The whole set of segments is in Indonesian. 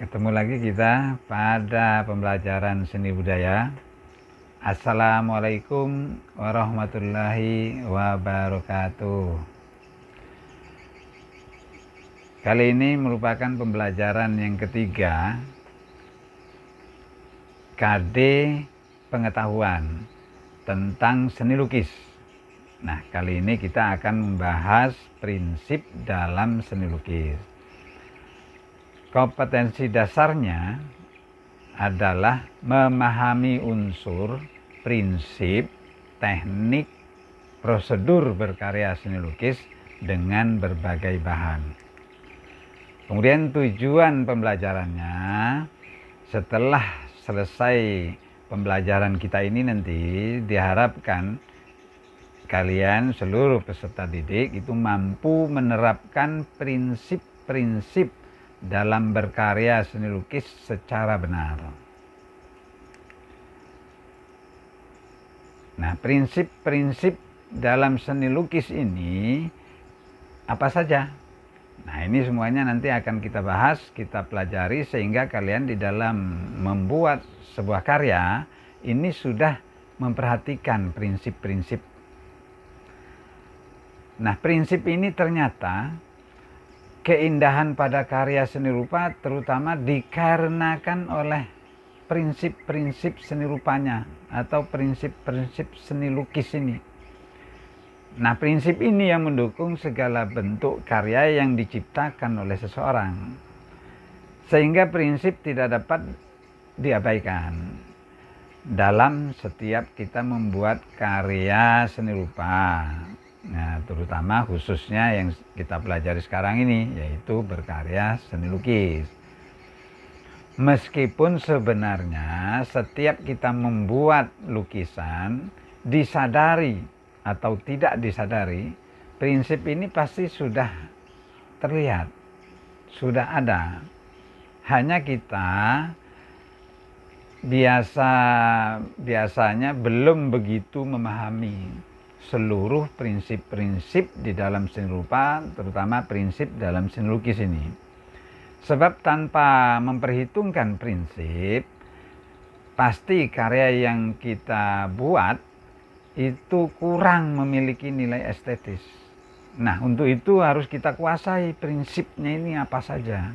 Ketemu lagi kita pada pembelajaran seni budaya. Assalamualaikum warahmatullahi wabarakatuh. Kali ini merupakan pembelajaran yang ketiga, KD pengetahuan tentang seni lukis. Nah, kali ini kita akan membahas prinsip dalam seni lukis. Kompetensi dasarnya adalah memahami unsur, prinsip, teknik, prosedur berkarya seni lukis dengan berbagai bahan. Kemudian tujuan pembelajarannya, setelah selesai pembelajaran kita ini nanti diharapkan kalian seluruh peserta didik itu mampu menerapkan prinsip-prinsip dalam berkarya seni lukis secara benar. Nah, prinsip-prinsip dalam seni lukis ini apa saja? Nah, ini semuanya nanti akan kita bahas, kita pelajari sehingga kalian di dalam membuat sebuah karya ini sudah memperhatikan prinsip-prinsip. Nah, prinsip ini ternyata keindahan pada karya seni rupa terutama dikarenakan oleh prinsip-prinsip seni rupanya atau prinsip-prinsip seni lukis ini. Nah, prinsip ini yang mendukung segala bentuk karya yang diciptakan oleh seseorang. Sehingga prinsip tidak dapat diabaikan dalam setiap kita membuat karya seni rupa. Nah, terutama khususnya yang kita pelajari sekarang ini, yaitu berkarya seni lukis. Meskipun sebenarnya setiap kita membuat lukisan, disadari atau tidak disadari, prinsip ini pasti sudah terlihat, sudah ada. Hanya kita biasanya belum begitu memahami seluruh prinsip-prinsip di dalam seni rupa, terutama prinsip dalam seni lukis ini. Sebab tanpa memperhitungkan prinsip, pasti karya yang kita buat itu kurang memiliki nilai estetis. Nah, untuk itu harus kita kuasai prinsipnya ini apa saja.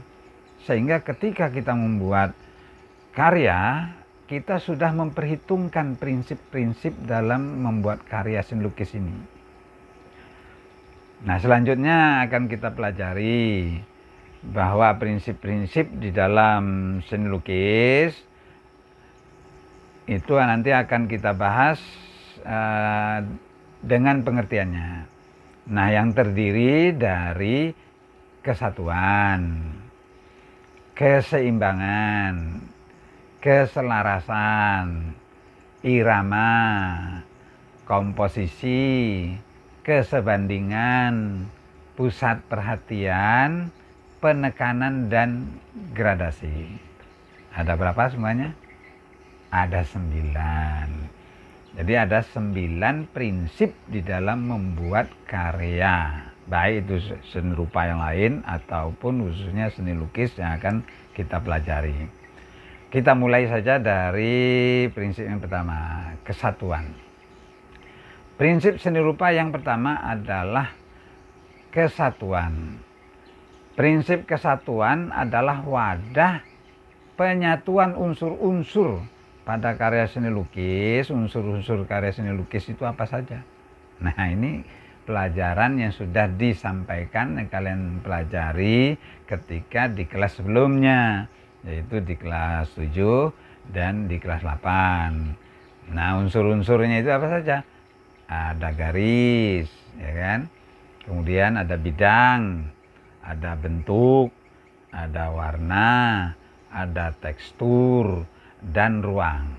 Sehingga ketika kita membuat karya, kita sudah memperhitungkan prinsip-prinsip dalam membuat karya seni lukis ini. Nah, selanjutnya akan kita pelajari bahwa prinsip-prinsip di dalam seni lukis itu nanti akan kita bahas dengan pengertiannya. Nah, yang terdiri dari kesatuan, keseimbangan, keselarasan, irama, komposisi, kesebandingan, pusat perhatian, penekanan, dan gradasi. Ada berapa semuanya? Ada 9. Jadi ada 9 prinsip di dalam membuat karya, baik itu seni rupa yang lain ataupun khususnya seni lukis yang akan kita pelajari. Kita mulai saja dari prinsip yang pertama, kesatuan. Prinsip seni rupa yang pertama adalah kesatuan. Prinsip kesatuan adalah wadah penyatuan unsur-unsur pada karya seni lukis. Unsur-unsur karya seni lukis itu apa saja? Nah, ini pelajaran yang sudah disampaikan yang kalian pelajari ketika di kelas sebelumnya, yaitu di kelas 7 dan di kelas 8. Nah, unsur-unsurnya itu apa saja? Ada garis, ya kan? Kemudian ada bidang, ada bentuk, ada warna, ada tekstur, dan ruang.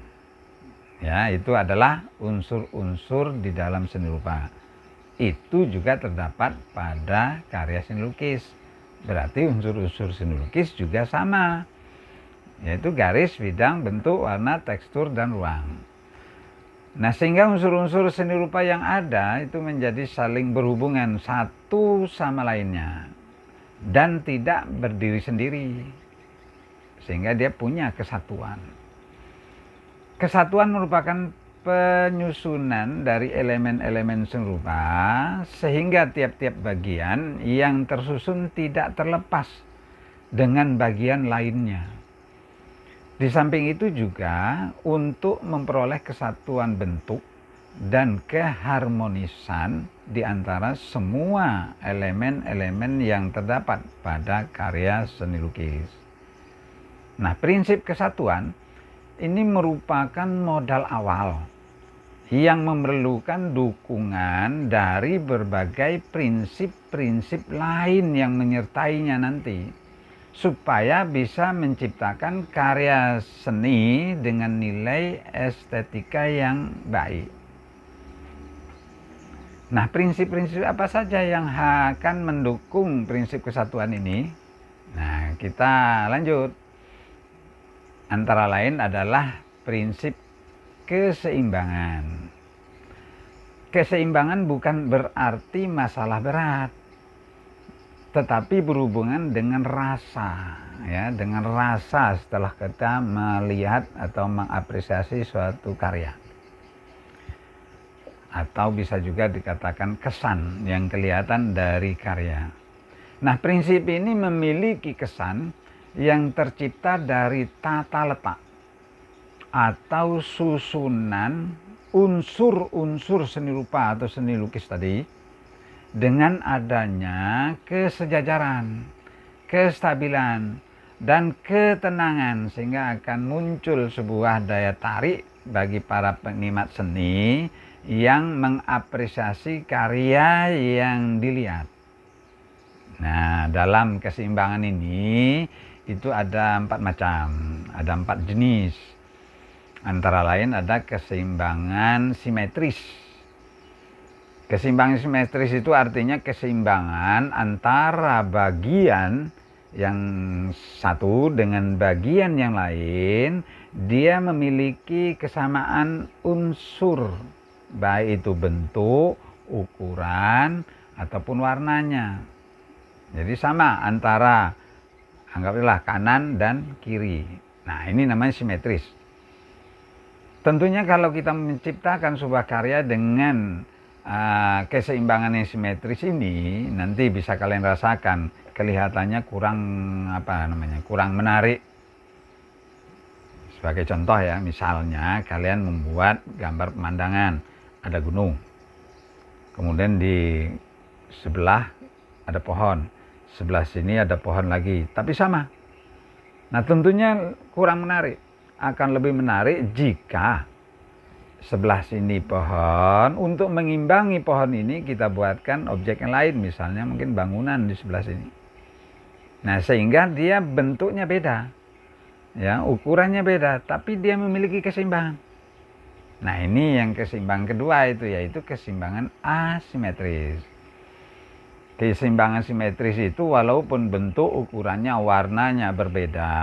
Ya, itu adalah unsur-unsur di dalam seni rupa. Itu juga terdapat pada karya seni lukis. Berarti unsur-unsur seni lukis juga sama, yaitu garis, bidang, bentuk, warna, tekstur, dan ruang. Nah, sehingga unsur-unsur seni rupa yang ada itu menjadi saling berhubungan satu sama lainnya dan tidak berdiri sendiri. sehingga dia punya kesatuan. Kesatuan merupakan penyusunan dari elemen-elemen serupa sehingga tiap-tiap bagian yang tersusun tidak terlepas dengan bagian lainnya. Di samping itu juga untuk memperoleh kesatuan bentuk dan keharmonisan di antara semua elemen-elemen yang terdapat pada karya seni lukis. Nah, prinsip kesatuan ini merupakan modal awal yang memerlukan dukungan dari berbagai prinsip-prinsip lain yang menyertainya nanti, supaya bisa menciptakan karya seni dengan nilai estetika yang baik. Nah, prinsip-prinsip apa saja yang akan mendukung prinsip kesatuan ini? Nah, kita lanjut. Antara lain adalah prinsip keseimbangan. Keseimbangan bukan berarti masalah berat, tetapi berhubungan dengan rasa, ya, dengan rasa setelah kita melihat atau mengapresiasi suatu karya. Atau bisa juga dikatakan kesan yang kelihatan dari karya. Nah, prinsip ini memiliki kesan yang tercipta dari tata letak atau susunan unsur-unsur seni rupa atau seni lukis tadi dengan adanya kesejajaran, kestabilan, dan ketenangan, sehingga akan muncul sebuah daya tarik bagi para penikmat seni yang mengapresiasi karya yang dilihat. Nah, dalam keseimbangan ini itu ada 4 macam, ada 4 jenis. Antara lain ada keseimbangan simetris. Keseimbangan simetris itu artinya keseimbangan antara bagian yang satu dengan bagian yang lain, dia memiliki kesamaan unsur, baik itu bentuk, ukuran, ataupun warnanya. Jadi sama antara, anggaplah kanan dan kiri. Nah, ini namanya simetris. Tentunya kalau kita menciptakan sebuah karya dengan keseimbangan yang simetris ini, nanti bisa kalian rasakan kelihatannya kurang kurang menarik. Sebagai contoh ya, misalnya kalian membuat gambar pemandangan, ada gunung, kemudian di sebelah ada pohon, sebelah sini ada pohon lagi, tapi sama. Nah, tentunya kurang menarik. Akan lebih menarik jika sebelah sini pohon, untuk mengimbangi pohon ini kita buatkan objek yang lain, misalnya mungkin bangunan di sebelah sini. Nah, sehingga dia bentuknya beda, ya, ukurannya beda, tapi dia memiliki keseimbangan. Nah, ini yang keseimbangan kedua itu, yaitu keseimbangan asimetris. Keseimbangan simetris itu walaupun bentuk, ukurannya, warnanya berbeda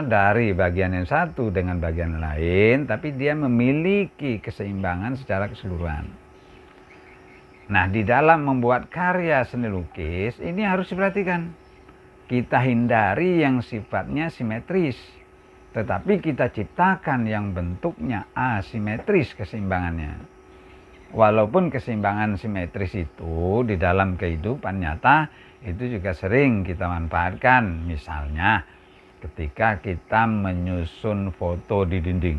dari bagian yang satu dengan bagian lain, tapi dia memiliki keseimbangan secara keseluruhan. Nah, di dalam membuat karya seni lukis ini harus diperhatikan. Kita hindari yang sifatnya simetris, tetapi kita ciptakan yang bentuknya asimetris keseimbangannya. Walaupun keseimbangan simetris itu di dalam kehidupan nyata itu juga sering kita manfaatkan. Misalnya ketika kita menyusun foto di dinding,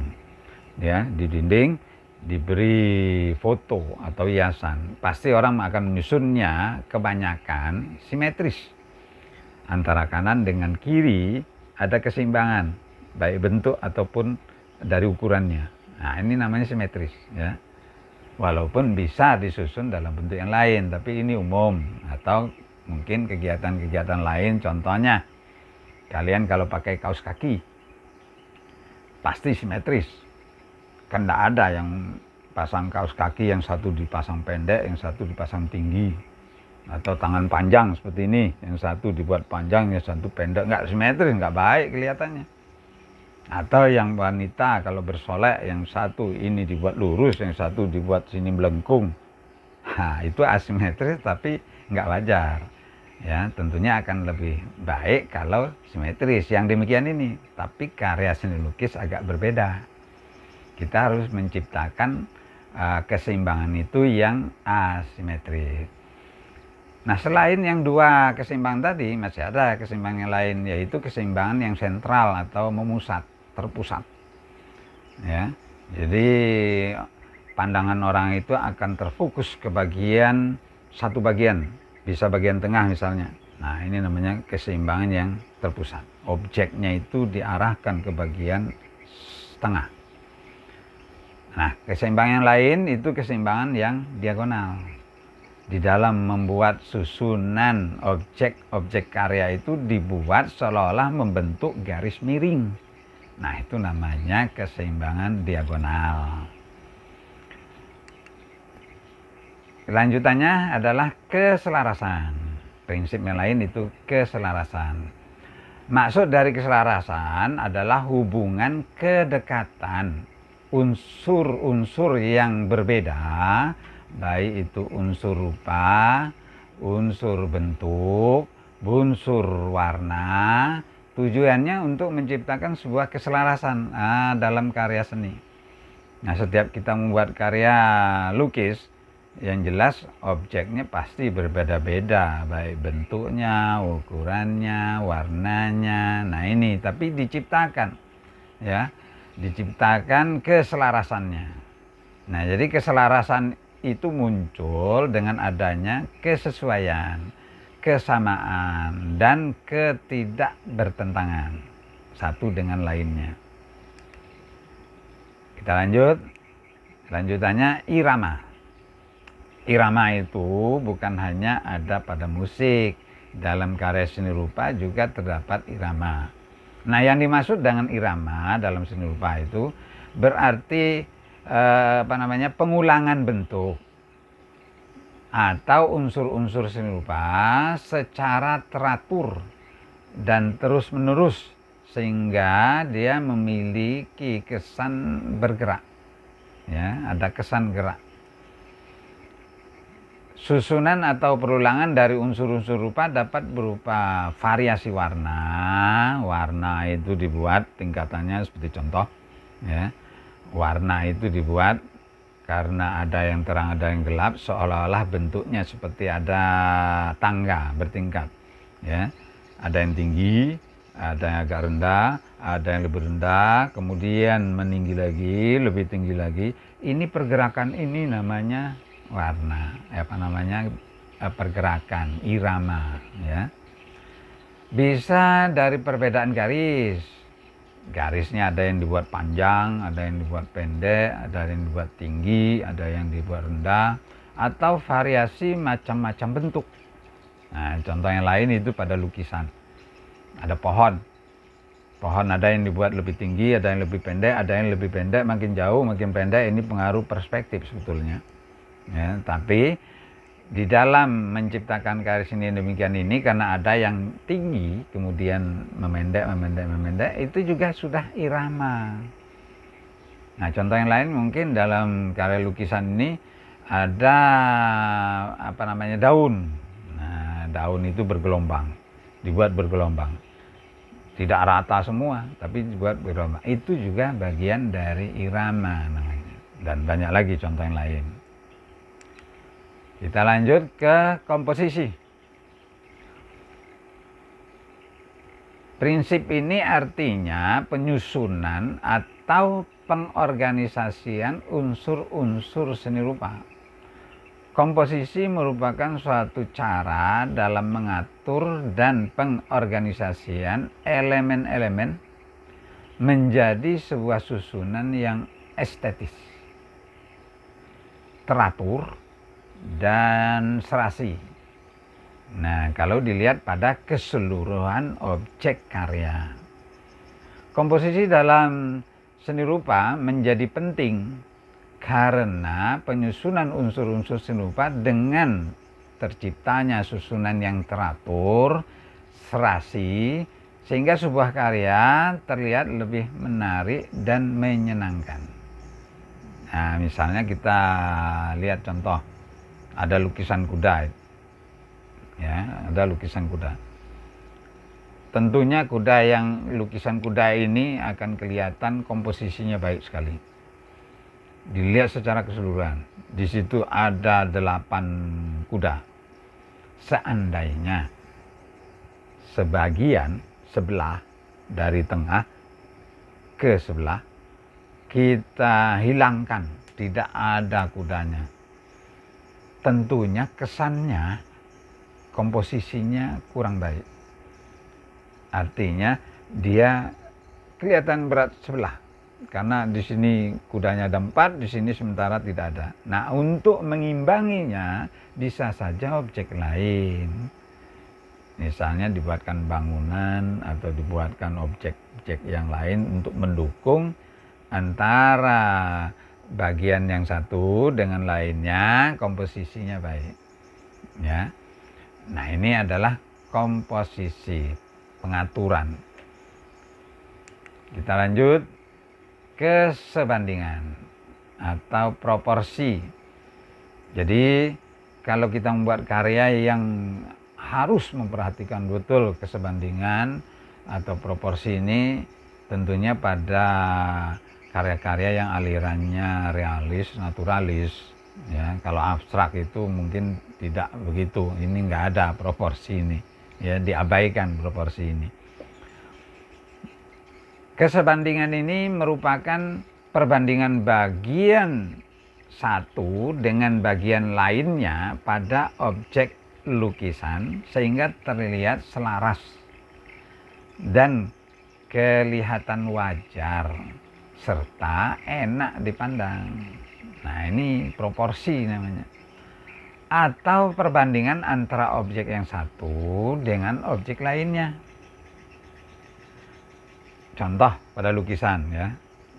ya, di dinding diberi foto atau hiasan, pasti orang akan menyusunnya kebanyakan simetris. Antara kanan dengan kiri ada keseimbangan, baik bentuk ataupun dari ukurannya. Nah, ini namanya simetris, ya. Walaupun bisa disusun dalam bentuk yang lain, tapi ini umum. Atau mungkin kegiatan-kegiatan lain, contohnya kalian kalau pakai kaos kaki pasti simetris. Kan tidak ada yang pasang kaos kaki yang satu dipasang pendek, yang satu dipasang tinggi, atau tangan panjang seperti ini, yang satu dibuat panjang, yang satu pendek. Nggak simetris, nggak baik kelihatannya. Atau yang wanita kalau bersolek, yang satu ini dibuat lurus, yang satu dibuat sini melengkung. Nah, itu asimetris tapi nggak wajar. Ya, tentunya akan lebih baik kalau simetris yang demikian ini. Tapi karya seni lukis agak berbeda. Kita harus menciptakan keseimbangan itu yang asimetris. Nah, selain yang dua keseimbangan tadi, masih ada keseimbangan yang lain, yaitu keseimbangan yang sentral atau memusat, terpusat. Ya, jadi pandangan orang itu akan terfokus ke satu bagian, bisa bagian tengah misalnya. Nah, ini namanya keseimbangan yang terpusat. Objeknya itu diarahkan ke bagian tengah. Nah, keseimbangan yang lain itu keseimbangan yang diagonal. Di dalam membuat susunan objek karya itu dibuat seolah-olah membentuk garis miring. Nah, itu namanya keseimbangan diagonal. Lanjutannya adalah keselarasan. Prinsip yang lain itu keselarasan. Maksud dari keselarasan adalah hubungan kedekatan unsur-unsur yang berbeda, baik itu unsur rupa, unsur bentuk, unsur warna, tujuannya untuk menciptakan sebuah keselarasan dalam karya seni. Nah, setiap kita membuat karya lukis, yang jelas objeknya pasti berbeda-beda, baik bentuknya, ukurannya, warnanya. Nah, ini tapi diciptakan, ya, diciptakan keselarasannya. Nah, jadi keselarasan itu muncul dengan adanya kesesuaian, kesamaan, dan ketidakbertentangan satu dengan lainnya. Kita lanjut. Lanjutannya irama. Irama itu bukan hanya ada pada musik, dalam karya seni rupa juga terdapat irama. Nah, yang dimaksud dengan irama dalam seni rupa itu berarti pengulangan bentuk atau unsur-unsur seni rupa secara teratur dan terus-menerus sehingga dia memiliki kesan bergerak. Ya, ada kesan gerak. Susunan atau perulangan dari unsur-unsur rupa dapat berupa variasi warna. Warna itu dibuat tingkatannya seperti contoh, ya. Warna itu dibuat karena ada yang terang, ada yang gelap, seolah-olah bentuknya seperti ada tangga bertingkat, ya. Ada yang tinggi, ada yang agak rendah, ada yang lebih rendah, kemudian meninggi lagi, lebih tinggi lagi. Ini pergerakan ini namanya warna, pergerakan irama, ya. Bisa dari perbedaan garis. Garisnya ada yang dibuat panjang, ada yang dibuat pendek, ada yang dibuat tinggi, ada yang dibuat rendah, atau variasi macam-macam bentuk. Nah, contoh yang lain itu pada lukisan. Ada pohon. Pohon ada yang dibuat lebih tinggi, ada yang lebih pendek, ada yang lebih pendek, makin jauh, makin pendek. Ini pengaruh perspektif sebetulnya. Ya, tapi di dalam menciptakan karya seni demikian ini, karena ada yang tinggi kemudian memendek, itu juga sudah irama. Nah, contoh yang lain mungkin dalam karya lukisan ini ada daun. Nah, daun itu bergelombang, dibuat bergelombang, tidak rata semua tapi dibuat bergelombang. Itu juga bagian dari irama namanya, dan banyak lagi contoh yang lain. Kita lanjut ke komposisi. Prinsip ini artinya penyusunan atau pengorganisasian unsur-unsur seni rupa. Komposisi merupakan suatu cara dalam mengatur dan pengorganisasian elemen-elemen menjadi sebuah susunan yang estetis, teratur, dan serasi. Nah, kalau dilihat pada keseluruhan objek karya, komposisi dalam seni rupa menjadi penting karena penyusunan unsur-unsur seni rupa dengan terciptanya susunan yang teratur, serasi, sehingga sebuah karya terlihat lebih menarik dan menyenangkan. Nah, misalnya kita lihat contoh, ada lukisan kuda, Ya, ada lukisan kuda. Tentunya lukisan kuda ini akan kelihatan komposisinya baik sekali. Dilihat secara keseluruhan. Di situ ada 8 kuda. Seandainya sebelah dari tengah ke sebelah kita hilangkan, tidak ada kudanya, tentunya kesannya komposisinya kurang baik. Artinya dia kelihatan berat sebelah, karena di sini kudanya ada 4, di sini sementara tidak ada. Nah, untuk mengimbanginya bisa saja objek lain, misalnya dibuatkan bangunan atau dibuatkan objek-objek yang lain untuk mendukung antara bagian yang satu dengan lainnya, komposisinya baik. Ya. Nah, ini adalah komposisi, pengaturan. Kita lanjut ke sebandingan atau proporsi. Jadi kalau kita membuat karya yang harus memperhatikan betul kesebandingan atau proporsi ini, tentunya pada karya-karya yang alirannya realis, naturalis. Ya, kalau abstrak itu mungkin tidak begitu. Ini nggak ada proporsi ini. Ya, diabaikan proporsi ini. Kesebandingan ini merupakan perbandingan bagian satu dengan bagian lainnya pada objek lukisan sehingga terlihat selaras dan kelihatan wajar serta enak dipandang. Nah, ini proporsi namanya. Atau perbandingan antara objek yang satu dengan objek lainnya. Contoh pada lukisan ya.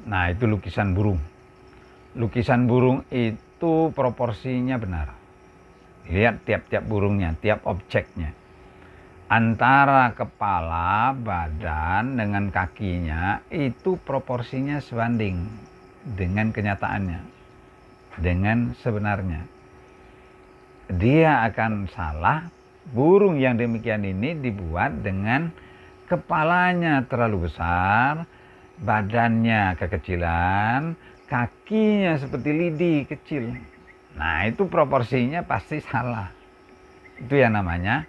Nah, itu lukisan burung. Lukisan burung itu proporsinya benar. Lihat tiap-tiap burungnya, tiap objeknya. Antara kepala, badan dengan kakinya itu proporsinya sebanding dengan kenyataannya, dengan sebenarnya. Dia akan salah, burung yang demikian ini dibuat dengan kepalanya terlalu besar, badannya kekecilan, kakinya seperti lidi kecil. Nah, itu proporsinya pasti salah. Itu yang namanya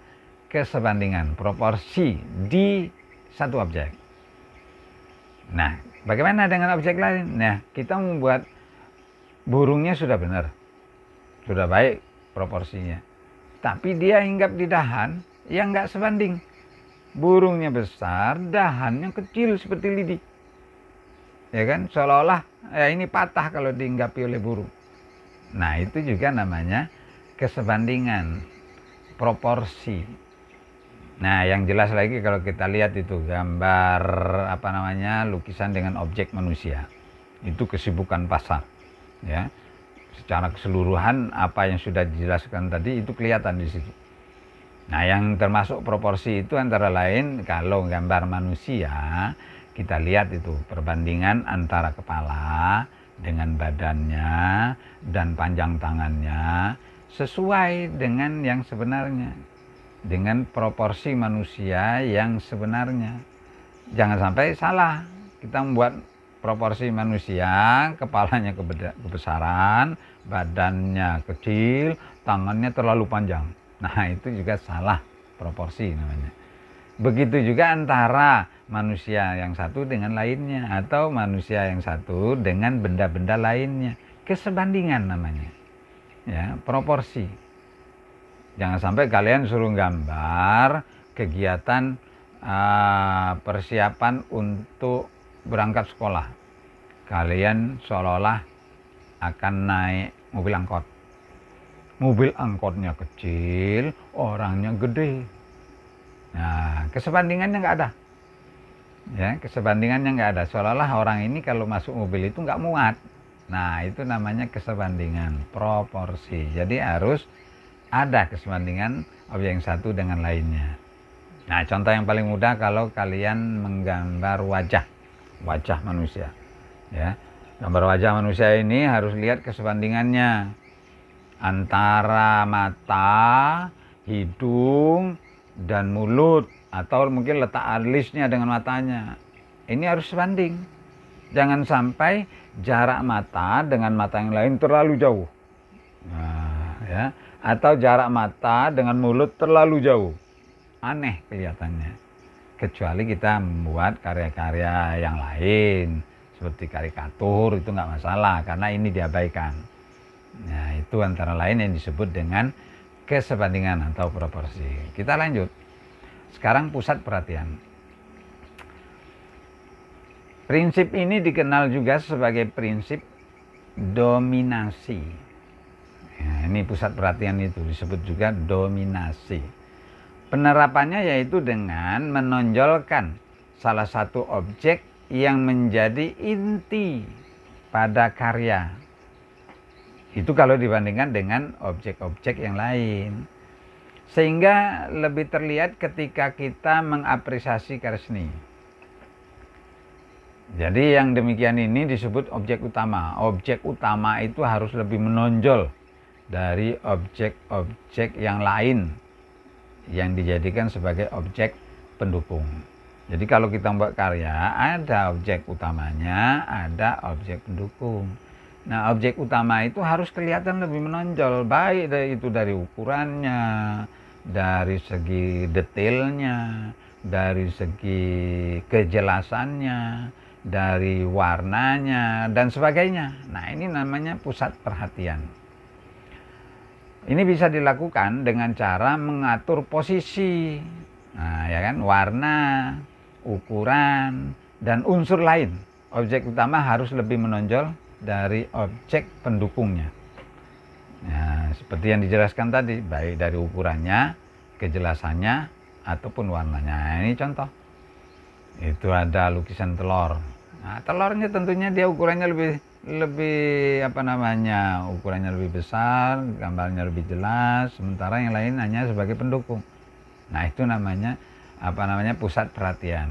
kesebandingan, proporsi di satu objek. Nah, bagaimana dengan objek lain? Nah, kita membuat burungnya sudah benar, sudah baik proporsinya. Tapi dia hinggap di dahan yang nggak sebanding. Burungnya besar, dahannya kecil seperti lidi. Ya kan, seolah-olah ini patah kalau dihinggapi oleh burung. Nah, itu juga namanya kesebandingan, proporsi. Nah, yang jelas lagi kalau kita lihat itu gambar lukisan dengan objek manusia. Itu kesibukan pasar. Ya. Secara keseluruhan apa yang sudah dijelaskan tadi itu kelihatan di situ. Nah, yang termasuk proporsi itu antara lain kalau gambar manusia, kita lihat itu perbandingan antara kepala dengan badannya dan panjang tangannya sesuai dengan yang sebenarnya, dengan proporsi manusia yang sebenarnya. Jangan sampai salah, kita membuat proporsi manusia, kepalanya kebesaran, badannya kecil, tangannya terlalu panjang. Nah, itu juga salah proporsi namanya. Begitu juga antara manusia yang satu dengan lainnya atau manusia yang satu dengan benda-benda lainnya. Kesebandingan namanya. Ya, proporsi. Jangan sampai kalian suruh gambar kegiatan persiapan untuk berangkat sekolah. Kalian seolah-olah akan naik mobil angkot. Mobil angkotnya kecil, orangnya gede. Nah, kesebandingannya nggak ada. Ya, kesebandingannya nggak ada. Seolah-olah orang ini kalau masuk mobil itu nggak muat. Nah, itu namanya kesebandingan, proporsi. Jadi harus ada kesebandingan objek yang satu dengan lainnya. Nah, contoh yang paling mudah kalau kalian menggambar wajah manusia. Ya, gambar wajah manusia ini harus lihat kesebandingannya antara mata hidung dan mulut, atau mungkin letak alisnya dengan matanya. Ini harus sebanding. Jangan sampai jarak mata dengan mata yang lain terlalu jauh. Nah, ya. Atau jarak mata dengan mulut terlalu jauh. Aneh kelihatannya. Kecuali kita membuat karya-karya yang lain seperti karikatur, itu nggak masalah karena ini diabaikan. Nah, itu antara lain yang disebut dengan kesebandingan atau proporsi. Kita lanjut. Sekarang pusat perhatian. Prinsip ini dikenal juga sebagai prinsip dominasi. Nah, ini pusat perhatian itu disebut juga dominasi. Penerapannya yaitu dengan menonjolkan salah satu objek yang menjadi inti pada karya. Itu kalau dibandingkan dengan objek-objek yang lain. Sehingga lebih terlihat ketika kita mengapresiasi karya seni. Jadi yang demikian ini disebut objek utama. Objek utama itu harus lebih menonjol dari objek-objek yang lain yang dijadikan sebagai objek pendukung. Jadi kalau kita membuat karya, ada objek utamanya, ada objek pendukung. Nah, objek utama itu harus kelihatan lebih menonjol, baik dari ukurannya, dari segi detailnya, dari segi kejelasannya, dari warnanya, dan sebagainya. Nah, ini namanya pusat perhatian. Ini bisa dilakukan dengan cara mengatur posisi, nah, ya kan, warna, ukuran, dan unsur lain. Objek utama harus lebih menonjol dari objek pendukungnya. Nah, seperti yang dijelaskan tadi, baik dari ukurannya, kejelasannya, ataupun warnanya. Ini contoh. Itu ada lukisan telur. Nah, telurnya tentunya dia ukurannya lebih ukurannya lebih besar, gambarnya lebih jelas, sementara yang lain hanya sebagai pendukung. Nah, itu namanya pusat perhatian,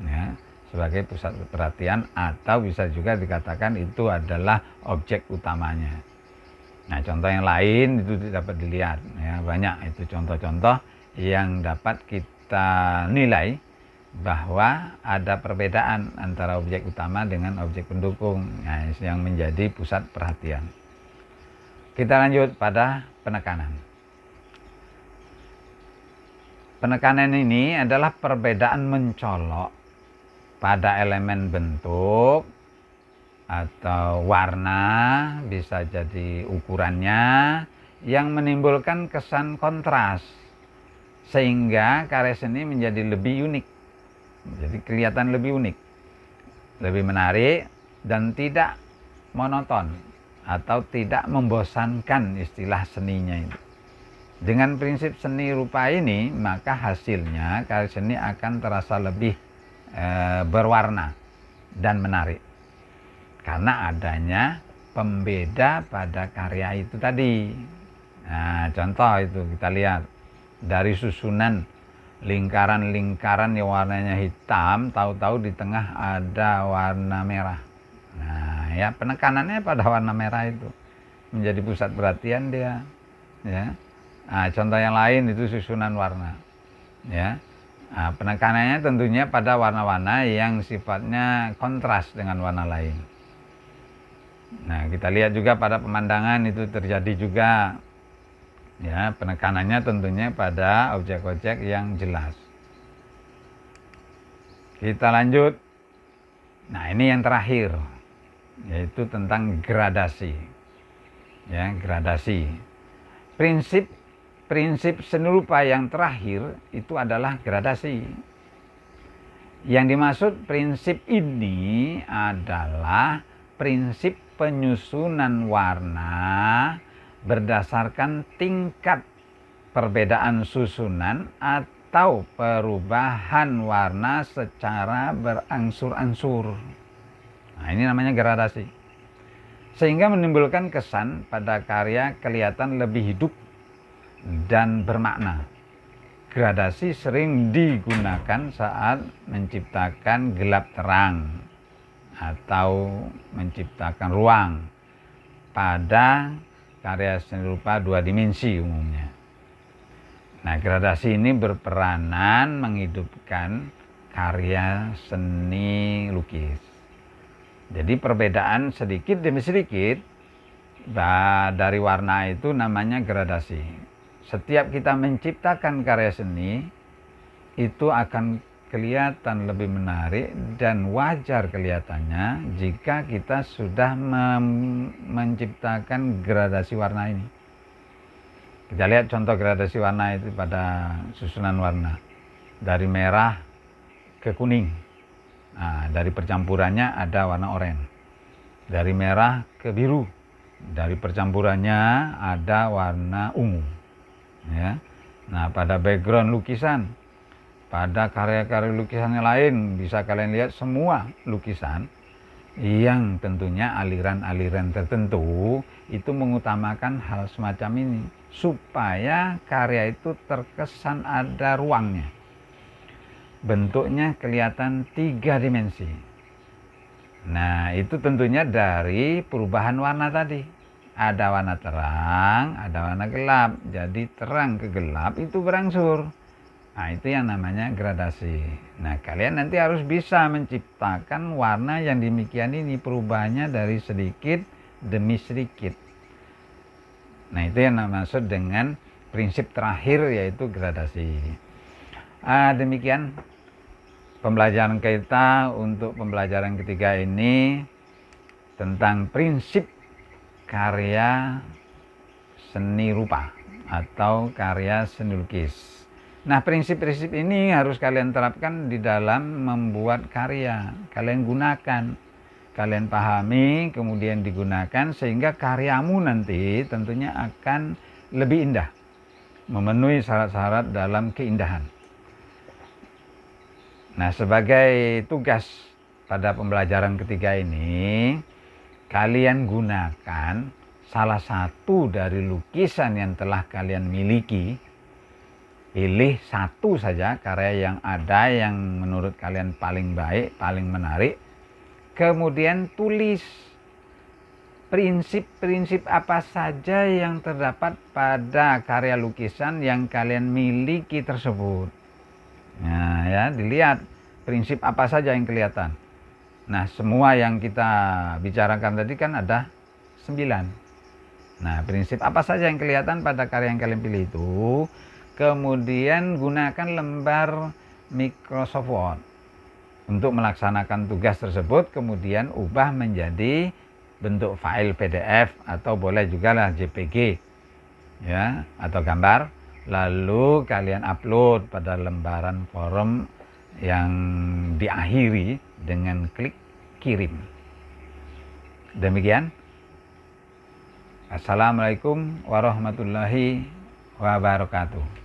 ya, sebagai pusat perhatian, atau bisa juga dikatakan itu adalah objek utamanya. Nah, contoh yang lain itu dapat dilihat, ya, banyak itu contoh-contoh yang dapat kita nilai bahwa ada perbedaan antara objek utama dengan objek pendukung, nah, yang menjadi pusat perhatian. Kita lanjut pada penekanan. Penekanan ini adalah perbedaan mencolok pada elemen bentuk atau warna, bisa jadi ukurannya, yang menimbulkan kesan kontras sehingga karya seni menjadi lebih unik. Jadi kelihatan lebih unik, lebih menarik, dan tidak monoton atau tidak membosankan, istilah seninya itu. Dengan prinsip seni rupa ini, maka hasilnya karya seni akan terasa lebih berwarna dan menarik. Karena adanya pembeda pada karya itu tadi. Nah, contoh itu kita lihat dari susunan lingkaran-lingkaran yang warnanya hitam, tahu-tahu di tengah ada warna merah. Nah, ya, penekanannya pada warna merah itu menjadi pusat perhatian dia, ya. Nah, contoh yang lain itu susunan warna, ya. Nah, penekanannya tentunya pada warna-warna yang sifatnya kontras dengan warna lain. Nah, kita lihat juga pada pemandangan itu terjadi juga, ya, penekanannya tentunya pada objek-objek yang jelas. Kita lanjut. Nah, ini yang terakhir, yaitu tentang gradasi. Ya, gradasi. Prinsip seni rupa yang terakhir itu adalah gradasi. Yang dimaksud prinsip ini adalah prinsip penyusunan warna berdasarkan tingkat perbedaan susunan atau perubahan warna secara berangsur-angsur. Nah, ini namanya gradasi. Sehingga menimbulkan kesan pada karya kelihatan lebih hidup dan bermakna. Gradasi sering digunakan saat menciptakan gelap terang atau menciptakan ruang pada karya seni rupa dua dimensi umumnya. Nah, gradasi ini berperanan menghidupkan karya seni lukis. Jadi perbedaan sedikit demi sedikit dari warna itu namanya gradasi. Setiap kita menciptakan karya seni itu akan kelihatan lebih menarik dan wajar kelihatannya jika kita sudah menciptakan gradasi warna ini. Kita lihat contoh gradasi warna itu pada susunan warna. Dari merah ke kuning. Nah, dari percampurannya ada warna oranye. Dari merah ke biru. Dari percampurannya ada warna ungu. Ya. Nah, pada background lukisan, pada karya-karya lukisan yang lain, bisa kalian lihat semua lukisan yang tentunya aliran-aliran tertentu itu mengutamakan hal semacam ini supaya karya itu terkesan ada ruangnya, bentuknya kelihatan 3 dimensi. Nah, itu tentunya dari perubahan warna tadi, ada warna terang, ada warna gelap, jadi terang ke gelap itu berangsur. Nah, itu yang namanya gradasi. Nah, kalian nanti harus bisa menciptakan warna yang demikian ini, perubahannya dari sedikit demi sedikit. Nah, itu yang maksud dengan prinsip terakhir, yaitu gradasi. Demikian pembelajaran kita untuk pembelajaran ketiga ini tentang prinsip karya seni rupa atau karya seni lukis. Nah, prinsip-prinsip ini harus kalian terapkan di dalam membuat karya. Kalian gunakan, kalian pahami, kemudian digunakan sehingga karyamu nanti tentunya akan lebih indah, memenuhi syarat-syarat dalam keindahan. Nah, sebagai tugas pada pembelajaran ketiga ini, kalian gunakan salah satu dari lukisan yang telah kalian miliki. Pilih satu saja karya yang ada yang menurut kalian paling baik, paling menarik. Kemudian tulis prinsip-prinsip apa saja yang terdapat pada karya lukisan yang kalian miliki tersebut. Nah, ya, dilihat prinsip apa saja yang kelihatan. Nah, semua yang kita bicarakan tadi kan ada 9. Nah, prinsip apa saja yang kelihatan pada karya yang kalian pilih itu. Kemudian gunakan lembar Microsoft Word untuk melaksanakan tugas tersebut, kemudian ubah menjadi bentuk file PDF atau boleh juga lah JPG, ya, atau gambar. Lalu kalian upload pada lembaran forum yang diakhiri dengan klik kirim. Demikian. Assalamualaikum warahmatullahi wabarakatuh.